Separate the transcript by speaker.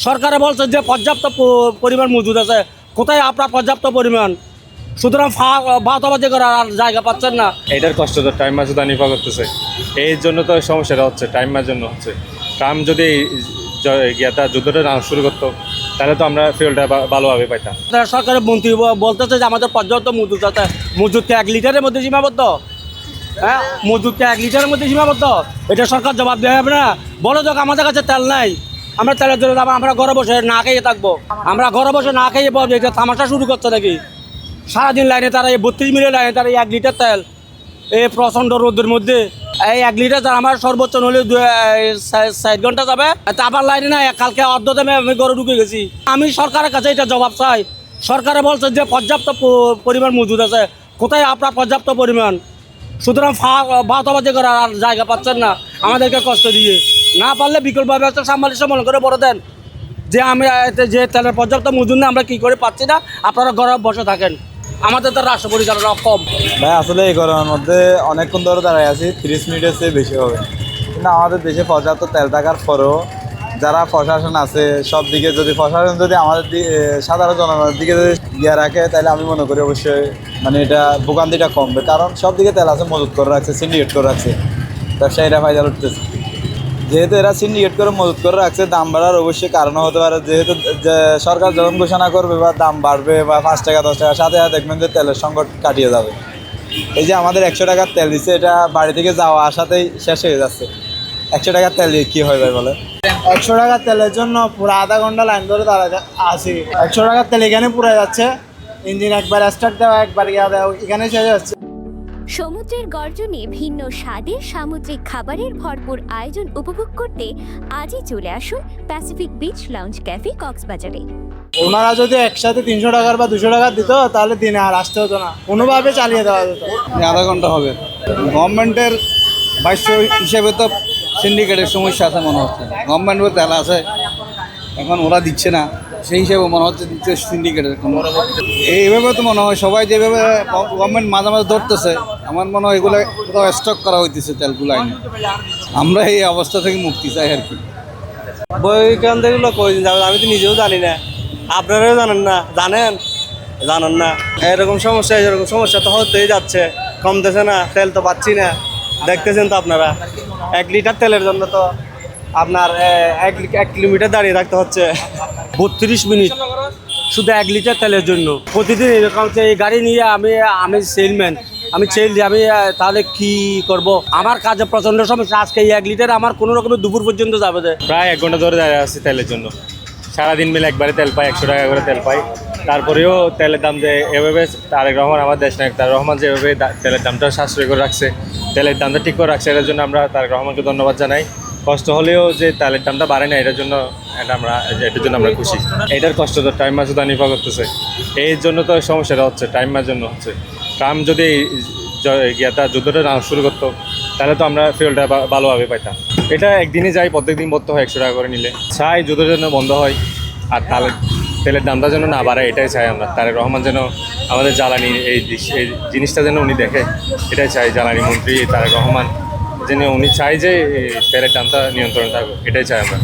Speaker 1: সরকারে বলছে যে পর্যাপ্ত পরিমাণ মজুদ আছে, কোথায় আপনার পর্যাপ্ত পরিমাণ? সুতরাং ভাওতাবাজি করার আর জায়গা পাচ্ছেন না।
Speaker 2: এটার কষ্ট তো টাইম মাসুদা নিপা করতেছে, এই জন্য তো সমস্যাটা হচ্ছে, টাইম মাসের জন্য হচ্ছে। ট্রাম্প যদি গিয়াটা যুদ্ধটা না শুরু করতো তাহলে তো আমরা ফিউলটা ভালোভাবে পাইতাম।
Speaker 1: সরকারের মন্ত্রী বলতেছে যে আমাদের পর্যাপ্ত মজুদ আছে। মজুদকে 1 লিটারের মধ্যে সীমাবদ্ধ? হ্যাঁ, মজুদকে 1 লিটারের মধ্যে সীমাবদ্ধ? এটা সরকার জবাব দেওয়া হবে না? বলো যোগ আমাদের কাছে তেল নাই, আমরা তেলের জন্য আমরা ঘরে বসে না খেয়ে থাকবো? আমরা ঘরে বসে না খেয়ে পাবো? এটা তামাশা শুরু করছে নাকি? সারাদিন লাইনে তারা এই 32 মিনিট লাইনে তারা 1 লিটার তেল এই প্রচণ্ড রোদের মধ্যে, এই 1 লিটার তেল আমার সর্বোচ্চ হলে 60 ঘন্টা যাবে। আবার লাইনে না, কালকে অর্ধ দামে আমি ঘরে ঢুকে গেছি। আমি সরকারের কাছে এটা জবাব চাই। সরকারে বলছে যে পর্যাপ্ত পরিমাণ মজুদ আছে, কোথায় আপনার পর্যাপ্ত পরিমাণ? সুতরাং ভাওতাবাজি করার আর জায়গা পাচ্ছেন না আমাদেরকে কষ্ট দিয়ে। না পারলে বিকল্পভাবে একটা সামলালিশ মনে করে বলে দেন যে আমি যে তেলের পর্যাপ্ত মজুদ না, আমরা কী করে পাচ্ছি না, আপনারা ঘরে বসে থাকেন। আমাদের তো রাষ্ট্র পরিচালনা কম।
Speaker 3: ভাই আসলে এই গরমের মধ্যে অনেকক্ষণ ধরে দাঁড়ায় আছি, 30 মিনিটের চেয়ে বেশি হবে। কিন্তু আমাদের দেশে পর্যাপ্ত তেল থাকার পরেও যারা প্রশাসন আছে সব দিকে, যদি প্রশাসন যদি আমাদের সাধারণ জনগণের দিকে যদি ইয়ে রাখে, তাহলে আমি মনে করি অবশ্যই মানে এটা ভোগান্তিটা কমবে। কারণ সব দিকে তেল আছে, মজুত করে রাখছে, সিন্ডিকেট করে রাখছে, ব্যবসায়ীরা ফায়দা উঠতেছে। যেহেতু এরা সিন্ডিকেট করে মজুত করে রাখছে, দাম বাড়ার অবশ্যই কারণও হতে পারে। যেহেতু সরকার যখন ঘোষণা করবে বা দাম বাড়বে বা 5 টাকা 10 টাকা, সাথে সাথে দেখবেন যে তেলের সংকট কাটিয়ে যাবে। এই যে আমাদের 100 টাকার তেল দিচ্ছে, এটা বাড়ি থেকে যাওয়া আসাতেই শেষ হয়ে যাচ্ছে। 100 টাকার তেল দিয়ে কী হয় ভাই বলে?
Speaker 4: 100 টাকার তেলের জন্য পুরো আধা ঘন্টা লাইন ধরে দাঁড়াতে আসি। 100 টাকার তেল এখানে পুরো যাচ্ছে, ইঞ্জিন একবার স্টার্ট দেওয়া একবার ইয়া দেওয়া এখানে শেষ যাচ্ছে।
Speaker 5: সমুদ্রের গর্জনে ভিন্ন স্বাদের সামুদ্রিক খাবারের ভরপুর আয়োজন উপভোগ করতে আজই চলে আসুন প্যাসিফিক বিচ লাউঞ্জ ক্যাফে কক্সবাজারে।
Speaker 4: ওনারা যদি একসাথে 300 টাকার বা 200 টাকার দিত, তাহলে দিনে আর আসতে হতো না, কোনোভাবে চালিয়ে দেওয়া যেত।
Speaker 3: আধা ঘন্টা হবে। গভর্নমেন্টের বাইশ হিসেবে তো সিন্ডিকেটের সমস্যা আছে মনে হচ্ছে। গভর্নমেন্টের তেল আছে, এখন ওরা দিচ্ছে না, সেই হিসেবে মনে হচ্ছে দিচ্ছে সিন্ডিকেটের। এইভাবে তো মনে হয় সবাই যেভাবে গভর্নমেন্ট মাঝে মাঝে ধরতেছে, আমার মনে হয় এগুলো কোথাও স্টক করা হইতেছে তেলগুলো আইনে। আমরা এই অবস্থা থেকে মুক্তি চাই আর কি।
Speaker 1: বৈজ্ঞানিকগুলো কই যাবে আমি তো নিজেও জানি না, আপনারাও জানেন না, জানেন না। এরকম সমস্যা তো হতেই যাচ্ছে, কমতেছে না, তেল তো পাচ্ছি না, দেখতেছেন তো আপনারা। 1 লিটার তেলের জন্য তো আপনার 1 কিলোমিটার দাঁড়িয়ে থাকতে হচ্ছে 32 মিনিট শুধু 1 লিটার তেলের জন্য। প্রতিদিন এরকম এই গাড়ি নিয়ে আমি সেলম্যান, আমি তাহলে কি করব? আমার কাজে প্রচণ্ড সমস্যা। আজকে এই 1 লিটার আমার কোনো রকমের দুপুর পর্যন্ত যাবে।
Speaker 2: প্রায় 1 ঘন্টা ধরে দাঁড়িয়ে আসছি তেলের জন্য। সারাদিন মিলে একবারে তেল পাই, 100 টাকা করে তেল পাই। তারপরেও তেলের দাম যে এভাবে তারেক রহমান, আমার দেশ নায়ক তারেক রহমান যেভাবে তেলের দামটা সাশ্রয় করে রাখছে, তেলের দামটা ঠিক করে রাখছে, এটার জন্য আমরা তারেক রহমানকে ধন্যবাদ জানাই। কষ্ট হলেও যে তেলের দামটা বাড়ে না, এটার জন্য আমরা খুশি। এটার কষ্ট তো টাইম মাসুদা নিপা করতেছে, এই জন্য তো সমস্যাটা হচ্ছে, টাইম মাসের জন্য হচ্ছে। ট্রাম্প যদি গিয়াটা যুদ্ধটা না শুরু করতো তাহলে তো আমরা ফিউলটা ভালোভাবে পাইতাম। এটা একদিনই যাই, প্রত্যেক দিন ভরতে হয় 100 টাকা করে নিলে। চাই যুদ্ধের জন্য বন্ধ হয়, আর তেলের দামটা যেন না বাড়ায়, এটাই চাই আমরা। তারেক রহমান যেন আমাদের জ্বালানি এই জিনিসটা যেন উনি দেখে, এটাই চাই। জ্বালানি মন্ত্রী তারেক রহমান যেন উনি চাই যে তেলের দামটা নিয়ন্ত্রণে থাকুক, এটাই চাই আমরা।